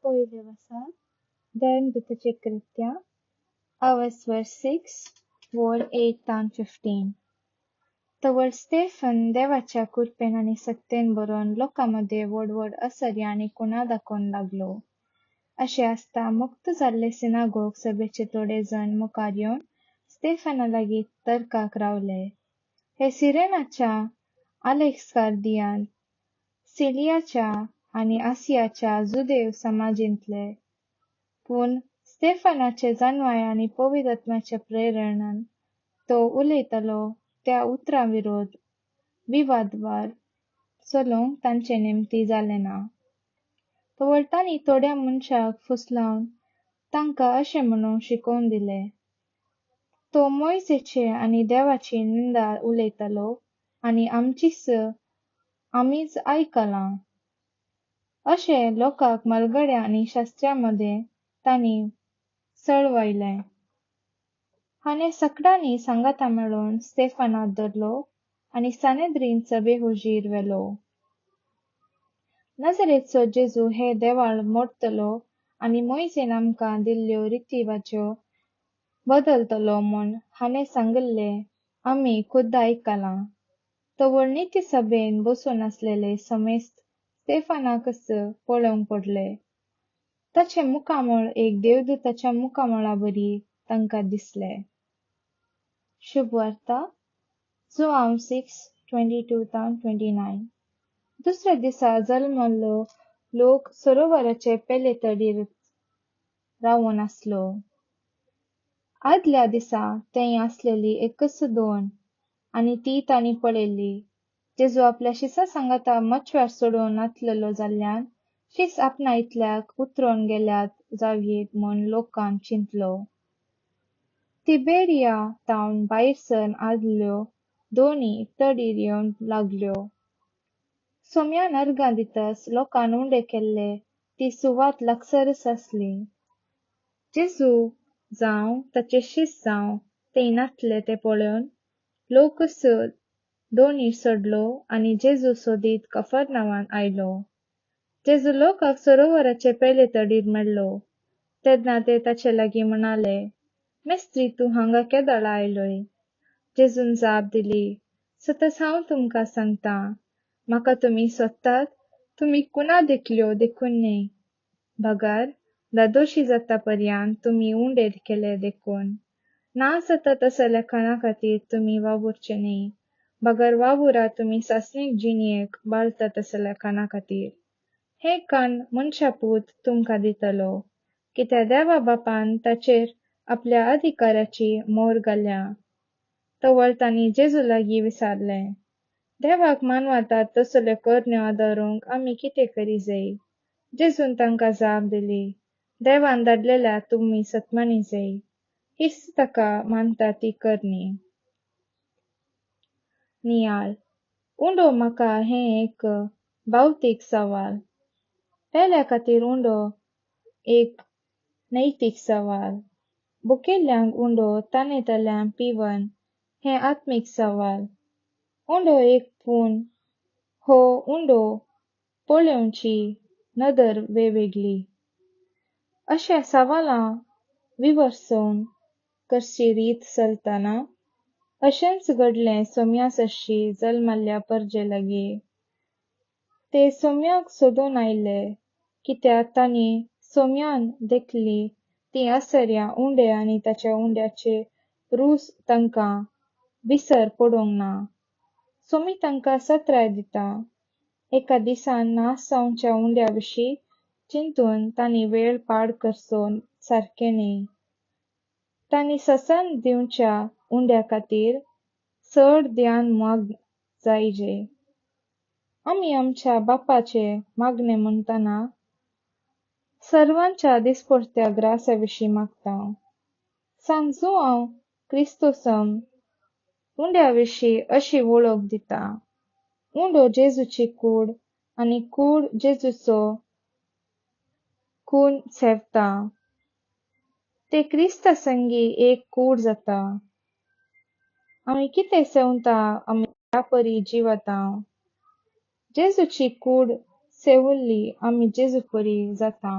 पहिले वसा दंडुताचे कृत्या Hours verse 6 word 8 and 15. तवर स्टेफन देवाच्या कृपेन आणि सक्तेन बरोवन लोकांमध्ये वडवड असर्य आणि खुणा दाखोवन लागलो. अशें आसता मुक्त जाल्ले सिनागोग सभेचे थोडे जण मुखार येवन स्टेफना लागीं तर्काक रावले. हे सिरेनाच्या अलेक्सांद्रियान सिरियाच्या आणि आसियाच्या जुदेव समाजींतले, पूण स्टेफनाचे जाणवाय आणि पवित्र आत्म्याच्या प्रेरणान तो उलयतालो त्या उतरां विवादवार चलोवंक तांचे नेमती जालें ना. तवळ तांणी थोड्या मनशांक फुसलावन तांकां अशें म्हणून शिकोवन दिलें, तो मोइसेचे आनी देवाची निंदा उलयतालो आनी आमीच आयकलां. अशें लोकांक मलगड्या आनी शास्त्रांमदें तांणी चळवयलें. हाणें सकडांनी सांगाता मेळोवन स्टेफनाक धरलो आनी सानेद्रीन सभे हुजीर व्हेलो. नजरेचो जेजू हे देवाळ मोडटलो आनी मोइसेन आमकां दिल्ल्यो रितीवाज्यो बदलतलो म्हूण हाणें सांगल्लें आमी खुद्द आयकलां. तवळ नित्य सभेन बसून आसलेले समेस्त स्टेफनाकच पळोवंक पडले. ताचें मुखामळ एक देवदूताच्या मुखामळाबरी तांकां दिसलें. शुभ वार्ता जोआव 6:22-29. दुसऱ्या दिसा जल्मल्लो लोक सरोवराचे पेले तडीर रावून आसलो. आदल्या दिसा थंय आसलेली एकच दोन आनी ती तांणी पळयल्ली. जेजू आपल्या शिसा सांगाता मच्छवार सोडून आतलेलो जाल्ल्यान शीस आपणा इतल्याक उतरोन गेल्यात जावयेत म्हूण लोकांन चिंतलो. तिबेरिया तावन भायर सर आदल्यो दोनी तडीर येवंक लागल्यो. सोम्यान अर्गां दितस लोकान उंडे केल्ले ती सुवात लागसरच आसली. जेजू जावं ताचे शिस जावं थंय नासले ते पळोवन लोकच दोनीर सोडलो आनी जेजू सोदीत कफरनावान आयलो. जेजू लोकांक सरोवराचे पेले तडीर मेळ्ळो तेन्ना ते ताचे लागीं म्हणाले, मेस्त्री तूं हांगा केदाळ आयलोय? जेजून जाप दिली, सतत हांव तुमकां सांगतां, म्हाका तुमी सोदतात तुमी कुणा देखल्यो देखून न्हय. भगार दादोशी जाता पर्यंत तुमी उंडे केले देखून ना जाता तसल्या खाणा खातीर तुमी वावुरचे न्हय. भगार वावुरा तुमी सासणीक जिणेक बाळता तसल्या खाणा खातीर. हे कान मनशापूत तुमकां दितलो, कित्याक देवा बापान ताचेर आपल्या अधिकाराची मोर घाल्या. तवळ तांणी जेजू लागीं विचारलें, देवाक मानवतात तसल्यो करण्यो आदारूंक आमी कितें करी जाय? जेजून तांकां जाप दिली, देवान धाडलेल्या तुमी सतमानी जाय. हीच ताका मानता ती करणी. नियाळ उंडो म्हाका हें एक भौतीक सवाल. पेल्या खातीर उंडो एक नैतीक सवाल. भुकेल्ल्यांक उंडो ताणेतल्यान पिवन हें आत्मीक सवाल. उंडो एक पूण हो उंडो पळोवची नदर वेगवेगळी. अशा सवालां विवरसण करची रीत चलतना अशेंच घडलें सोम्या सरशी जल्मल्ल्या पर्जे लागीं. ते सोम्याक सोदून आयले कित्याक तांणी सोम्यान देखली ती आसर्या उंडे आनी ताच्या उंड्याचे रूस तांकां विसर पडूंक ना. सोमी तांकां सत्राय दिता. एका दिसान नास जावच्या उंड्या विशीं चिंतून तांणी वेळ पाड करचो सारकें न्हय. तांणी ससन दिवच्या उंड्या खातीर चड ध्यान माग जायजे. आमी आमच्या बापाचे मागणें म्हणटना सर्वांच्या दिसपट्ट्या ग्रासा विशीं मागता. सांगजो हांव क्रिस्तोसम उंड्या विशीं अशी वळख दिता. उंडो जेजूची कूड आनी कूड जेजूचो खून सेवता. ते क्रिस्ता संगी एक कूड जाता. आमी कितें सेवता आमी त्या परी जिवता. जेजूची कूड सेवल्ली आमी जेजू परी जाता.